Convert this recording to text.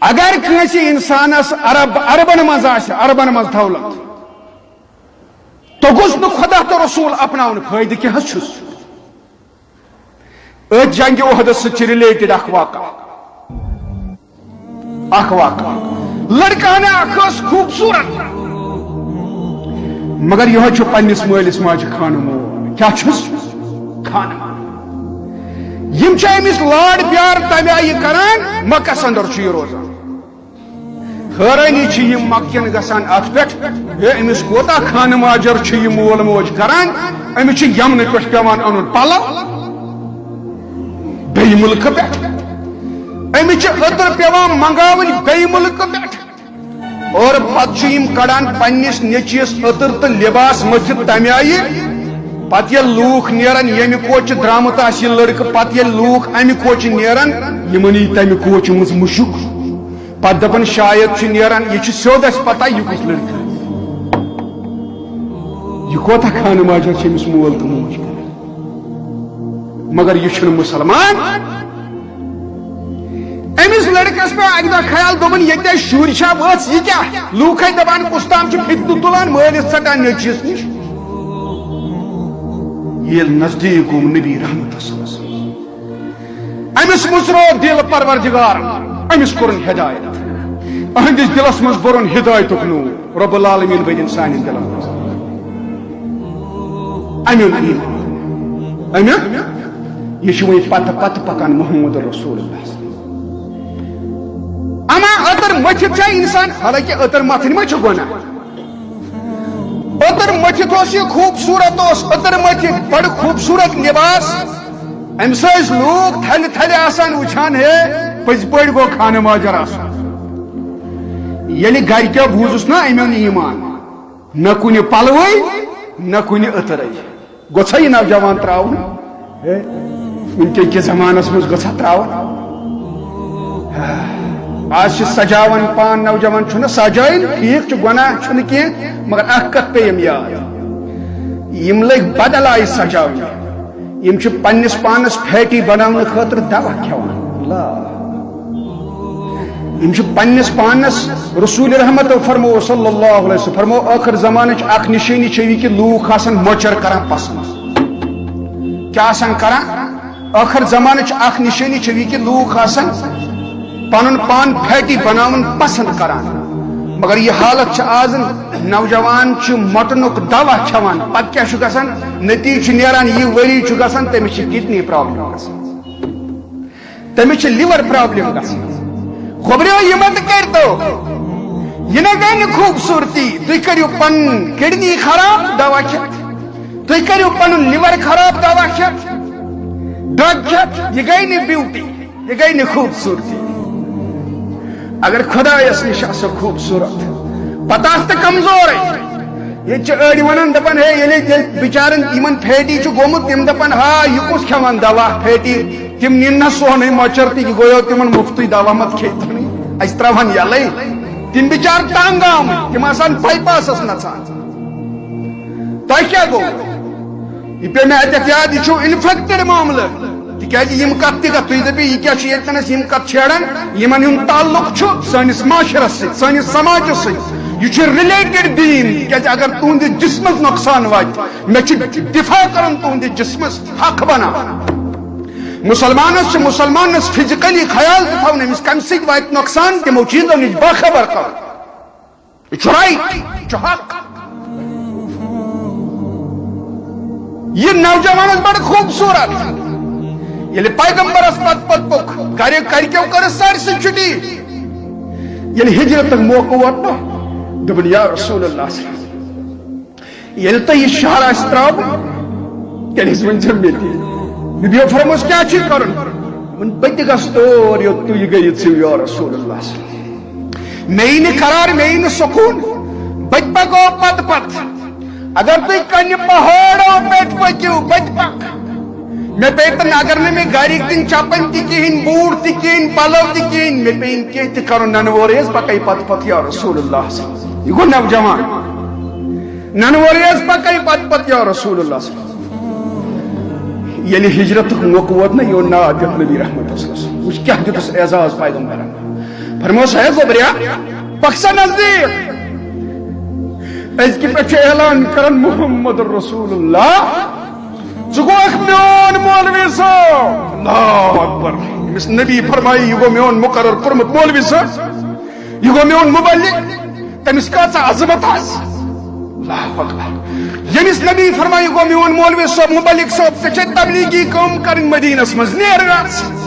اگر کنسی انسانس عربن مز دولت تو گوس نو خدا تو رسول اپناؤن فائدہ کیا چھس جنگ احدس سے ریلیٹڈ اخ واقع لڑکہ نے اخس خوبصورت مگر یہ پنس مالس ماجہ خانہ مول کیا چھس خانہ یم امس لاڈ پیار تمہ آئی کران مکس اندر یہ روزان حیرانی یم مکین گسان ات پہ امس کوتا خانہ ماجر یہ مول موج کران امس یمن پہ پیوان ان پلو بی ملک پہ امس عطر پیوان منگاون بی ملک پہ اور پتہ کڑان پنس نیچیس عطر تو لباس مجد تمہ آئی پتہ یل لوک نیران یمہ کوچ درامت آس یہ لڑکہ پتہ یل لوک امہ کوچ نیران یمن ای تمہ کوچ مز مشک پتہ دپن شاید نیران یہ سیود اس پتہ یہ کس لڑکہ یہ کوتا خانہ ماجر امس مول تو موج کران مگر یہ مسلمان امس لڑکس پہ اک دہ خیال دپن یہ شر وچ یہ کیا لوک دپان کس تام فتنہ تلان مالس ژٹان نیچیس نش یل نزدیک نبی رحمت امس مزرو دل پروردگار امس کورن ہدایت اہندس دلس مز برن ہدایت نور رب العالمین بدن سان دلن مز امن یہ وی پتہ پکان محمد رسول اللہ اما عطر متھت انسان حالانکہ عطر متھن ما گناہ عطر متھت یہ خوبصورت عطر متھت بڑ خوبصورت لباس ام سز لوگ تھل تھل آسان وچھان ہے پز پڑ گو خانہ ماجر آسان یل گرکو بوزس نا امن ایمان نہ کن پلوئی نہ کن عطر گوسا یہ نوجوان تراؤن ونکن کس زمانس مز گھا تراؤن آج سجاون پان نوجوان چھنا سجائن ٹھیک گناہ کی مگر اخ کت پیم یاد یم لگ بدل آئی سجاون یم پنس پانس پھیٹی بناون خاطر دوا کھوان یم پنس پانس رسول رحمت فرمو صلی اللہ علیہ وسلم فرمو آخر زمانہ اخ نشانی چھ کہ لوگ آسان مچر کران پسند کیا آسان کران آخر زمانہ اخ نشانی چھ کہ لوگ آسان پن پان پھیٹی بناون پسند کران مگر یہ حالت آز نوجوان مٹنک دوا کھوان پتہ کیا گژھان نتیجہ نیران یہ وری گژھان تمس کڈنی پرابلم گژھان تمس لیور پرابلم گژھان خبریو یہ مت کرتو یہ نہ گئی خوبصورتی تھی کرو پن کڈنی خراب دوا کھت تھی کرو پن لیور خراب دوا کھت ڈرگ کھت یہ گئی نی بیوٹی یہ گئی نی خوبصورتی اگر خدا اس نش خوبصورت پتہ تو کمزور یہ اڑ ونان دپان ہے یل بچارن یمن پھیٹی گومت تم دپان ہا یہ کس کھوان دوا پھیٹی تم نین نا سونے مچر تہ گویو تمن مفتی دوا مت کھیتنی اس تراوان یلے تم بچار تنگ آمت تم آسان بائی پاسس نژان تہ کیا گو یہ پہ میں احتیاط یہ انفیکٹڈ معاملہ تکیاز یم کت تہ تھی دپی یہ کیا یتنس یم کت چھیڑان یمن ہند تعلق سانس معاشرس ست سانس سماجس ست یہ ریلیٹڈ دین تکیاز اگر تہندس جسمس نقصان وات مے دفاع کرن تہندس جسمس حق بنا مسلمانس فزیکلی خیال تھون امس کم ست وات نقصان تمو چیزوں نش باخبر کر یہ رائٹ حق یہ نوجوان بڑا خوبصورت یل پیغمبرس پت پت پک گرکو کر سر سی چھٹی یل ہجرت موقع وات نا دپن یا رسول اللہ یل تو یہ شہر آس تراؤ تیل ون مے نبی فرموس کیا کرن بت گس تور یوت تو یہ گئی ژو یا رسول اللہ مے قرار مے سکون بت پکو پت پت اگر تھی کن پہاڑوں پہ پکو بت پک مے پیتن اگر میں گھر دن چپن تہین بوٹ تہین پلو تہین مے پین کی کرن ننوریز پکے پت پت یا رسول اللہ یہ گو نوجوان ننوریز پکے پت پت یا رسول اللہ یعنی ہجرت موقع وات نا یہ نا دت نبی رحمت وچ کیا دتس اعزاز پیغمبرن فرموس ہے گوبریا پکسا نزدیک ازکہ پہ اعلان کرن محمد رسول اللہ ژٕ میون مولوی صاحب اللہ اکبر اس نبی فرمائی یہ گو میون مقرر کورمت مولوی صاحب یہ گو میون مبلغ تمس کۭژاہ عظمت آسہِ اللہ اکبر یمس نبی فرمائی گو میون مولوی صاحب مبلغ صاحب ژےٚ چھے تبلیغی کٲم کرٕنۍ مدینس منٛز نیرٕ